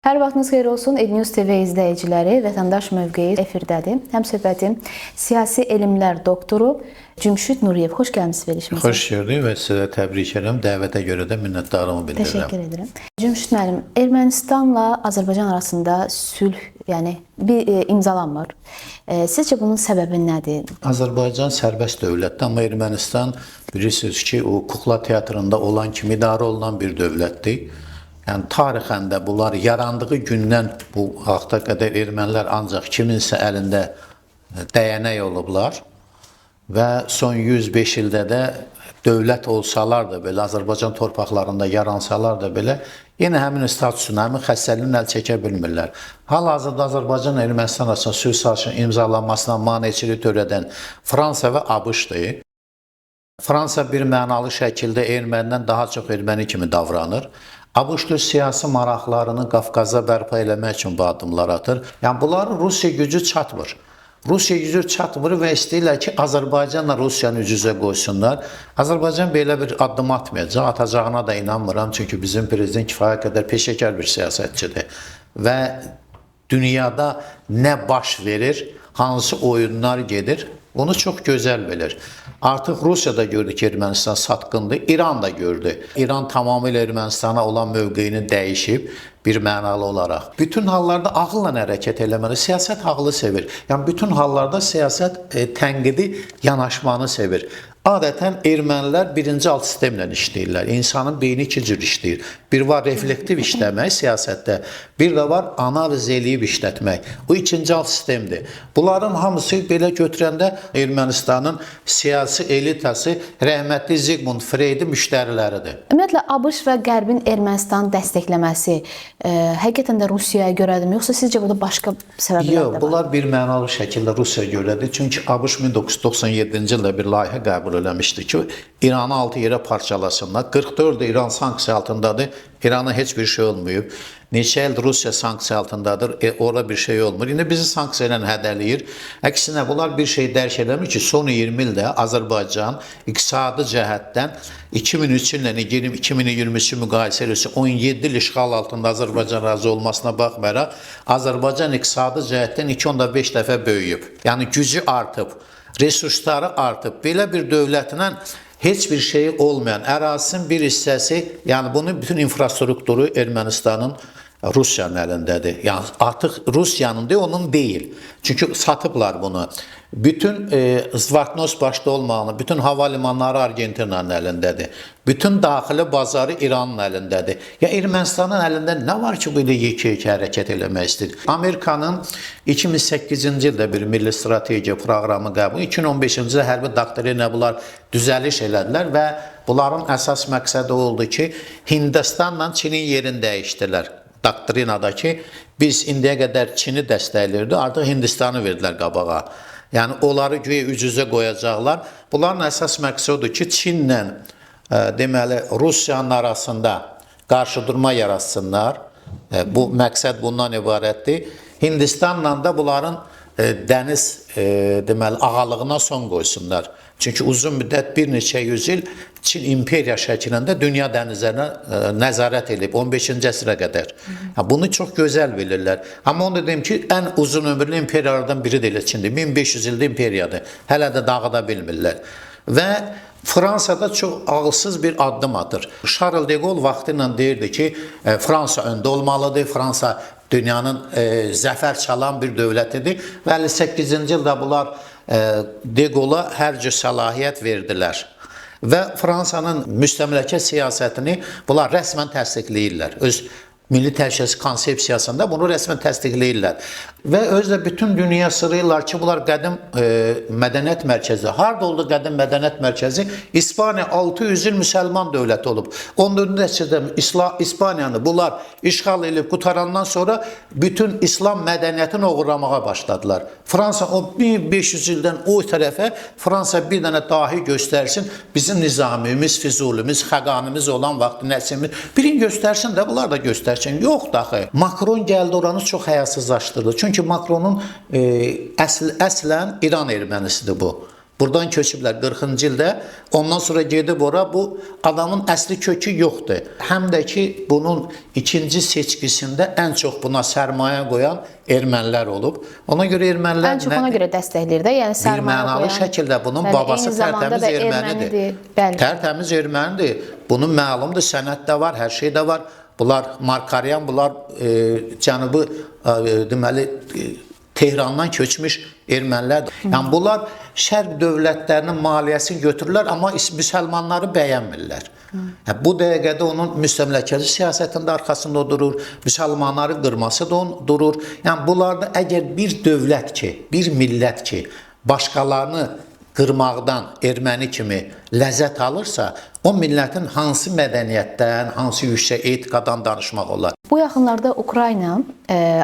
Hər vaxtınız xeyir olsun. EdNews TV izləyiciləri, Vətəndaş mövqeyi efirdədir. Həmsöhbətim siyasi elmlər doktoru Cümşüd Nuriyev. Xoş gəlmisiniz verilişimizə. Xoş gördük və sizə təbrik edirəm. Dəvətə görə də minnətdarlığımı bildirirəm. Təşəkkür edirəm. Cümşüd müəllim, Ermənistanla Azərbaycan arasında sülh, bir imzalanmır. Sizcə bunun səbəbi nədir? Azərbaycan sərbəst dövlətdir, amma Ermənistan bilirsiniz ki, o kukla teatrında olan kimi idarə olunan bir dövlətdir. Yəni tarixən də bunlar yarandığı gündən bu vaxta qədər ermənilər ancaq kiminsə əlində dəyənək olublar və son 105 ildə də dövlət olsalar da belə, Azərbaycan torpaqlarında yaransalar da belə, yenə həmin statusun, həmin xəstəliyin əl çəkə bilmirlər. Hal-hazırda Azərbaycan Ermənistan arasında sülh sazişinin imzalanmasına maneçilik törədən Fransa və ABŞ-dır. Fransa bir mənalı şəkildə ermənidən daha çox erməni kimi davranır. ABŞ siyasi maraqlarını Qafqaza bərpa eləmək üçün bu addımlar atır. Yəni bunların Rusiya gücü çatmır. Rusiya gücü çatmır və istəyirlər ki, Azərbaycanla Rusiyanı üz-üzə qoysunlar. Azərbaycan belə bir addım atmayacaq, atacağına da inanmıram. Çünki bizim prezident kifayət qədər peşəkar bir siyasətçidir. Və dünyada nə baş verir, hansı oyunlar gedir, onu çox gözəl bilir. Artıq Rusiya da gördü ki, Ermənistan satqındır, İran da gördü. İran tamamilə Ermənistana olan mövqeyini dəyişib bir mənalı olaraq. Bütün hallarda ağılla hərəkət eləməli, siyasət ağlı sevir. Yəni bütün hallarda siyasət tənqidi yanaşmanı sevir. Adətən ermənilər birinci alt sistemlə işləyirlər. İnsanın beyni iki cür işləyir. Bir var reflektiv işləmək siyasətdə, bir də var analiz eləyib işlətmək. Bu ikinci alt sistemdir. Bunların hamısı belə götürəndə Ermənistanın siyasi elitası rəhmətli Zigmund Freydin müştəriləridir. Ümumiyyətlə, ABŞ və Qərbin Ermənistanı dəstəkləməsi həqiqətən də Rusiyaya görədirmi, yoxsa sizcə burada başqa səbəblər də var? Yox, bunlar bir mənalı şəkildə Rusiyaya görədir. Çünki ABŞ 1997-ci ildə bir layihə qəbul eləmişdi ki, İranı 6 yerə parçalasınlar. 44 İran sanksiya altındadır. İrana heç bir şey olmayıb. Neçə ildir Rusiya sanksiya altındadır. Orada bir şey olmur. İndi bizi sanksiya ilə hədələyir. Əksinə bunlar bir şey dərk eləmir ki, son 20 ildə Azərbaycan iqtisadi cəhətdən 2003 ilə 2023-ü müqayisə edirsə 17 il işğal altında Azərbaycan razı olmasına baxmayaraq Azərbaycan iqtisadi cəhətdən 2.5 dəfə böyüyüb. Yəni gücü artıb, resursları artıb. Belə bir dövlətlə heç bir şey olmayan ərazinin bir hissəsi, yəni bunun bütün infrastrukturu Ermənistanın Rusiyanın əlindədir. Yəni artıq Rusiyanın deyil, onun deyil. Çünki satıblar bunu. Bütün Zvartnos başda olmağını, bütün hava limanları Argentinanın əlindədir. Bütün daxili bazarı İranın əlindədir. Ya Ermənistanın əlində nə var ki, belə yekə-yekə hərəkət eləmək istəyir? Amerikanın 2008-ci ildə bir milli strategiya proqramı qəbul, 2015-ci ildə hərbi doktrina bunlar düzəliş elədilər və bunların əsas məqsədi oldu ki, Hindistanla Çinin yerini dəyişdilər. Doktrinadakı biz indiyə qədər Çini dəstəklirdi, artıq Hindistanı verdilər qabağa. Yəni onları güya üz-üzə qoyacaqlar. Bunların əsas məqsədi ki, Çinlə deməli Rusiyanın arasında qarşıdurma yaratsınlar. Bu məqsəd bundan ibarətdir. Hindistanla da bunların dəniz deməli ağalığına son qoysunlar. Çünki uzun müddət bir neçə yüz il Çin imperiya şəklində dünya dənizlərinə nəzarət edib 15-ci əsrə qədər. Bunu çox gözəl bilirlər. Amma onu dedim ki, ən uzun ömürlü imperiyalardan biri də elə Çindir. 1500 ildə imperiyadır. Hələ də dağıda bilmirlər. Və Fransada çox ağılsız bir addım atır. Charles de Gaulle vaxtı ilə deyirdi ki, Fransa öndə olmalıdır. Fransa dünyanın zəfər çalan bir dövlətidir. Və 58-ci ildə bunlar de Gaulle'a hər cür səlahiyyət verdilər. Və Fransanın müstəmləkə siyasətini bunlar rəsmən təsdiqləyirlər. Öz milli təhlükəsizlik konsepsiyasında bunu rəsmən təsdiqləyirlər. Və özlə bütün dünya sırayırlar ki, bunlar qədim mədəniyyət mərkəzi. Harada oldu qədim mədəniyyət mərkəzi? İspaniya 600 il müsəlman dövləti olub. 14-cü əsrdə İspaniyanı bunlar işğal edib qutarandan sonra bütün İslam mədəniyyətini oğurlamağa başladılar. Fransa o 1500 ildən o tərəfə Fransa bir dənə dahi göstərsin, bizim nizamimiz, Füzulimiz, Xəqanimiz olan vaxtı Nəsimi birin göstərsin də bunlar da göstərsin. Yox daxı. Makron gəldi oranı çox həyasızlaşdırdı. Çünki Makronun əslən İran ermənisidir bu. Buradan köçüblər 40-cı ildə. Ondan sonra gedib ora bu adamın əsli kökü yoxdur. Həm də ki bunun ikinci seçkisində ən çox buna sərmayə qoyan ermənilər olub. Ona görə ermənilər ən çox ona görə dəstəkləyir də, yəni sərmayə qoyan. Birmənalı şəkildə bunun babası tərtəmiz ermənidir. Tərtəmiz ermənidir. Bunun məlumdur, sənəddə var, hər şeydə var. Bunlar Markaryan, bunlar Cənubi deməli Tehrandan köçmüş ermənilər. Yəni bunlar şərq dövlətlərinin maliyyəsini götürürlər, amma müsəlmanları bəyənmirlər. Bu dəqiqədə onun müstəmləkəçi siyasətində arxasında durur, müsəlmanları qırması da durur. Yəni bunlarda əgər bir dövlət ki, bir millət ki, başqalarını qırmaqdan erməni kimi ləzzət alırsa, o millətin hansı mədəniyyətdən, hansı yüksək etiqadan danışmaq olar? Bu yaxınlarda Ukrayna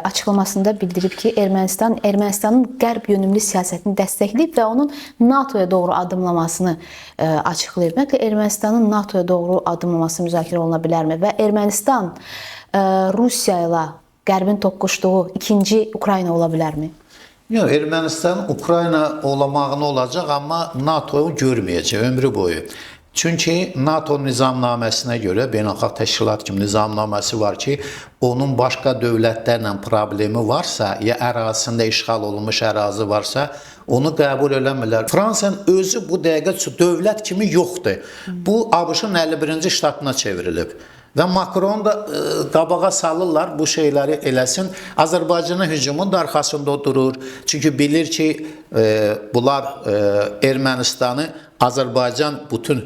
açıqlamasında bildirib ki, Ermənistanın qərb yönümlü siyasətini dəstəkləyib və onun NATOya doğru adımlamasını açıqlayıb. Ümumiyyətlə, Ermənistanın NATOya doğru adımlaması müzakirə oluna bilərmi? Və Ermənistan Rusiya ilə qərbin toqquşduğu ikinci Ukrayna ola bilərmi? Yox, Ermənistan Ukrayna olamağını olacaq, amma NATO'yu görməyəcək ömrü boyu. Çünki NATO nizamnaməsinə görə, beynəlxalq təşkilat kimi nizamnaməsi var ki, onun başqa dövlətlərlə problemi varsa, ya ərazisində işğal olunmuş ərazi varsa, onu qəbul eləmirlər. Fransanın özü bu dəqiqə dövlət kimi yoxdur. Bu, ABŞ-ın 51-ci ştatına çevrilib. Və Macron da qabağa salırlar bu şeyləri eləsin. Azərbaycana hücumun da arxasında durur. Çünki bilir ki, bunlar Ermənistanı, Azərbaycan bütün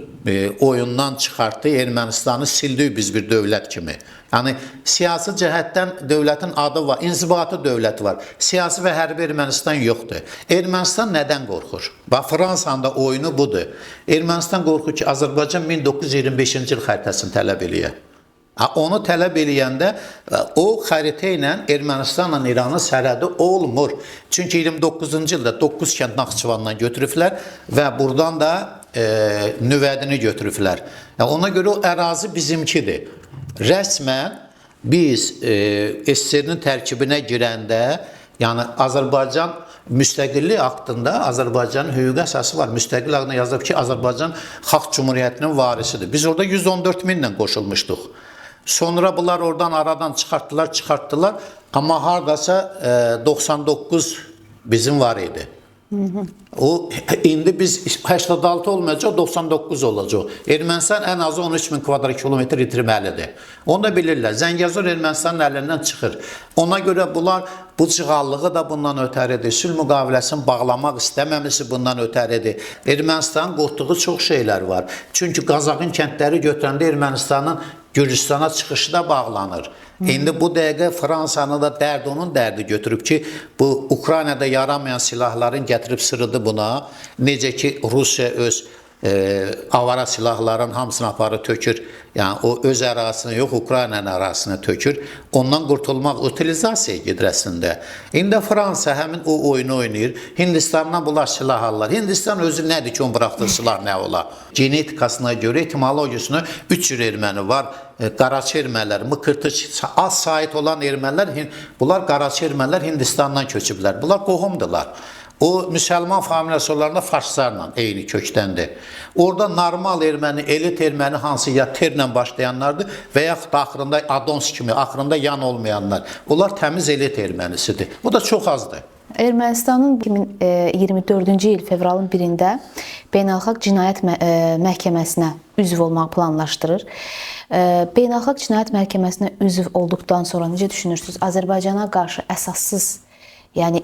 oyundan çıxartdı, Ermənistanı sildi biz bir dövlət kimi. Yəni, siyasi cəhətdən dövlətin adı var, inzibati dövlət var. Siyasi və hərbi Ermənistan yoxdur. Ermənistan nədən qorxur? Bax, Fransanın da oyunu budur. Ermənistan qorxur ki, Azərbaycan 1925-ci il xəritəsini tələb eləyir. Onu tələb eləyəndə o xəritə ilə Ermənistanla İranın sərhədi olmur. Çünki 29-cu ildə 9 kənd Naxçıvandan götürüblər və buradan da nüvədini götürüblər. Ona görə o ərazi bizimkidir. Rəsmən biz SSR-nin tərkibinə girəndə, yəni Azərbaycan müstəqillik aktında Azərbaycanın hüquqi əsası var. Müstəqillik aktında yazılıb ki, Azərbaycan Xalq Cumhuriyyətinin varisidir. Biz orada 114 minlə qoşulmuşduq. Sonra bunlar oradan aradan çıxartdılar. Amma haradasa 99 bizim var idi. O indi biz 86 olmayacaq, 99 olacaq. Ermənistan ən azı 13 min kvadrat kilometr itirməlidir. Onu da bilirlər. Zəngəzur Ermənistanın əlindən çıxır. Ona görə bunlar bu cığallığı da bundan ötəridir. Sülh müqaviləsini bağlamaq istəməmisi bundan ötəridir. Ermənistanın qorxduğu çox şeylər var. Çünki Qazaxın kəndləri götürəndə Ermənistanın Gürcüstana çıxışı da bağlanır. İndi bu dəqiqə Fransanı da onun dərdi götürüb ki, bu Ukraynada yaramayan silahların gətirib sırıdı buna. Necə ki, Rusiya öz avara silahların hamısını aparı tökür. Yəni, o öz ərazisini yox, Ukraynanın ərazisini tökür. Ondan qurtulmaq utilizasiya gedrəsində. İndi Fransa həmin o oyunu oynayır. Hindistandan bunlar silah alırlar. Hindistan özü nədir ki, onun buraxdığı silah nə ola? Genetikasına görə, etimologiyasına 3 cür erməni var. Qaraçı ermənilər, Mıkırtıç, az sayit olan ermənilər, bunlar qaraçı ermənilər Hindistandan köçüblər. Bunlar qohumdurlar. O, müsəlman familiyasorlarında farslarla eyni kökdəndir. Orada normal erməni, elit erməni hansı ya terlə başlayanlardır və yaxud axırında Adons kimi, axırında yan olmayanlar. Bunlar təmiz elit ermənisidir. Bu da çox azdır. Ermənistanın 2024-cü il fevralın 1-də Beynəlxalq Cinayət Məhkəməsinə üzv olmaq planlaşdırır. Beynəlxalq Cinayət Məhkəməsinə üzv olduqdan sonra necə düşünürsünüz? Azərbaycana qarşı əsassız, yəni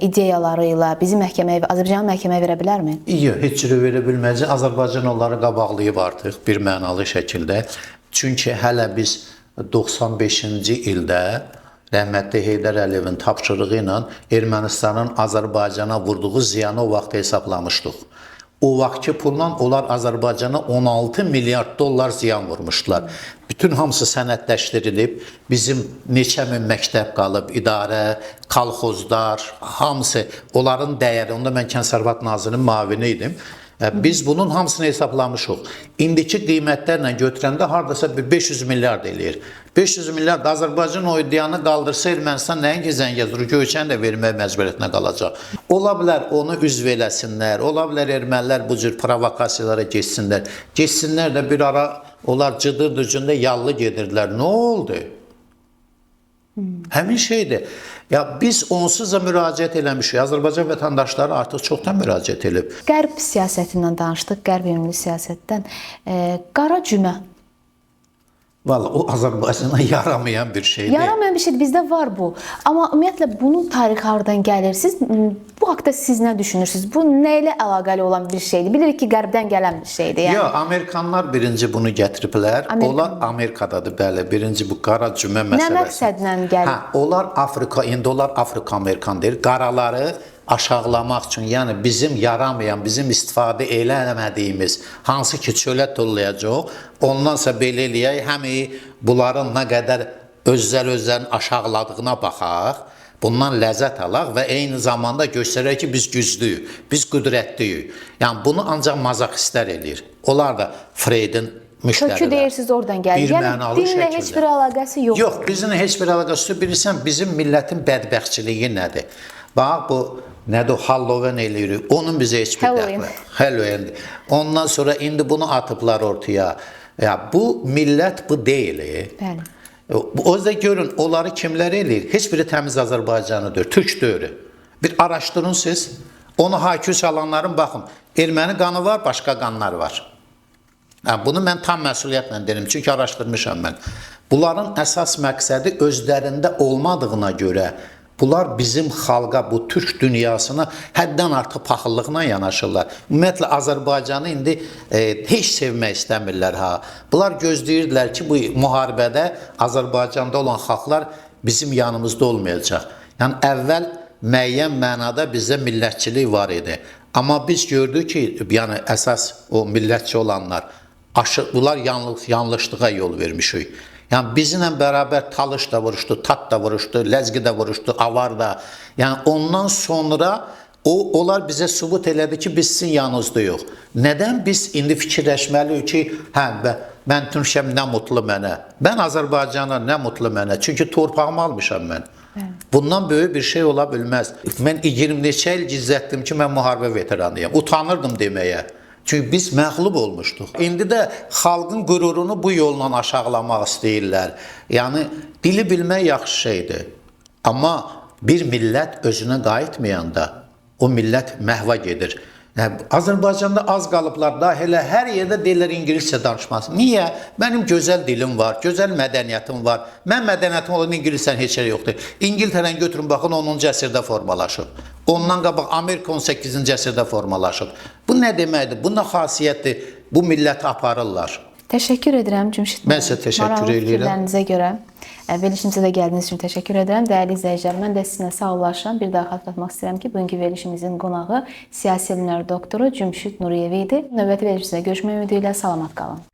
ideyaları ilə bizi Azərbaycan məhkəməyə verə bilərmi? Yox, heç cürə verə bilməyəcək. Azərbaycan onları qabaqlayıb artıq bir mənalı şəkildə. Çünki hələ biz 95-ci ildə rəhmətli Heydər Əliyevin tapşırığı ilə Ermənistanın Azərbaycana vurduğu ziyanı o vaxt hesablamışdıq. O vaxtki pulla onlar Azərbaycana 16 milyard dollar ziyan vurmuşdular. Bütün hamısı sənədləşdirilib, bizim neçə min məktəb qalıb, idarə, kolxozlar, hamısı, onların dəyəri, onda mən Kənd Təsərrüfatı Nazirinin müavini idim. Biz bunun hamısını hesablamışıq. İndiki qiymətlərlə götürəndə hardasa bir 500 milyard eləyir. 500 milyard Azərbaycan o iddianı qaldırsa Ermənistan nəinki Zəngəzur, Göyçəni də vermək məcburiyyətinə qalacaq. Ola bilər onu üzv eləsinlər, ola bilər ermənilər bu cür provokasiyalara geçsinlər. Geçsinlər də bir ara onlar cıdır düzündə yallı gedirdilər. Nə oldu? Həmin şeydir. Ya biz onsuz da müraciət eləmişik. Azərbaycan vətəndaşları artıq çoxdan müraciət edib. Qərb siyasətindən danışdıq, qərb yönümlü siyasətdən. Qara cümə. Vallahi o Azərbaycana yaramayan bir şeydir. Yaramayan bir şeydir, bizdə var bu. Amma ümumiyyətlə bunun tarixi hardan gəlir? Siz bu haqda siz nə düşünürsünüz? Bu nə ilə əlaqəli olan bir şeydir? Bilirik ki, qərbdən gələn bir şeydir. Yəni. Yox, Amerikanlar birinci bunu gətiriblər. Onlar Amerikadadır, bəli. Birinci bu qara cümə məsələsi. Nə məqsədlə gəlir? Onlar Afrika, indi onlar Afrika-Amerikan deyir. Qaraları aşağılamaq üçün, yəni bizim yaramayan, bizim istifadə eləmədiyimiz hansı ki çölə tullayacaq, ondansa belə eləyək, həm bunların nə qədər özlərini aşağıladığına baxaq, bundan ləzzət alaq və eyni zamanda göstərək ki, biz güclüyük, biz qüdrətliyik. Yəni bunu ancaq mazoxistlər eləyir. Onlar da Freydin müştərilər. Kökü deyirsiniz oradan gəlir. Yəni dinlə heç bir əlaqəsi yoxdur. Yox, bizimlə heç bir əlaqəsi yox. Bilirsən, bizim millətin bədbəxtçiliyi nədir? Bax, bu nədir o Halloween eləyirik, onun bizə heç bir dəxli. Halloween. Ondan sonra indi bunu atıblar ortaya. Ya, bu millət bu deyil. Bəli. O yüzden görün, onları kimlər eləyir? Heç biri təmiz Azərbaycanıdır, Türk deyil. Bir araşdırın siz, onu haykü çalanların baxın, erməni qanı var, başqa qanlar var. Bunu mən tam məsuliyyətlə deyim, çünki araşdırmışam mən. Bunların əsas məqsədi özlərində olmadığına görə, bunlar bizim xalqa, bu Türk dünyasına həddən artıq paxıllıqla yanaşırlar. Ümumiyyətlə, Azərbaycanı indi heç sevmək istəmirlər. Bunlar gözləyirdilər ki, bu müharibədə Azərbaycanda olan xalqlar bizim yanımızda olmayacaq. Yəni, əvvəl müəyyən mənada bizdə millətçilik var idi. Amma biz gördük ki, yəni əsas o millətçi olanlar, bunlar yanlışlığa yol vermişik. Yəni bizimlə bərabər Talış da vuruşdu, Tat da vuruşdu, Ləzgi də vuruşdu, Avar da. Yəni ondan sonra onlar bizə sübut elədi ki, biz sizin yanınızdayıq. Nədən biz indi fikirləşməliyik ki, mən Türkiyəm, nə mutlu mənə. Mən Azərbaycana, nə mutlu mənə. Çünki torpağımı almışam mən. Bundan böyük bir şey ola bilməz. Mən 20 neçə il gizlətdim ki, mən müharibə veteranıyam. Utanırdım deməyə. Çünki biz məğlub olmuşduq. İndi də xalqın qürurunu bu yolla aşağılamaq istəyirlər. Yəni, dili bilmək yaxşı şeydir. Amma bir millət özünə qayıtmayanda o millət məhva gedir. Azərbaycanda az qalıblar da elə hər yerdə deyirlər ingiliscə danışması. Niyə? Mənim gözəl dilim var, gözəl mədəniyyətim var. Mən mədəniyyətim olan ingiliscənin heç yeri yoxdur. İngiltərəni götürün, baxın 10-cu əsrdə formalaşıb. Ondan qabaq Amerika 18-ci əsrdə formalaşıb. Bu nə deməkdir? Bu nə xasiyyətdir? Bu milləti aparırlar. Təşəkkür edirəm Cümşid müəllim. Mən sizə təşəkkür edirəm. Fikirlərinizə görə. Verilişimizə də gəldiyiniz üçün təşəkkür edirəm. Dəyərli izləyicilər, mən də sizinlə sağollaşıram. Bir daha xatırlatmaq istəyirəm ki, bugünkü verilişimizin qonağı siyasi elmlər doktoru Cümşid Nuriyev idi. Növbəti verilişimizdə görüşmək ümidi ilə salamat qalın.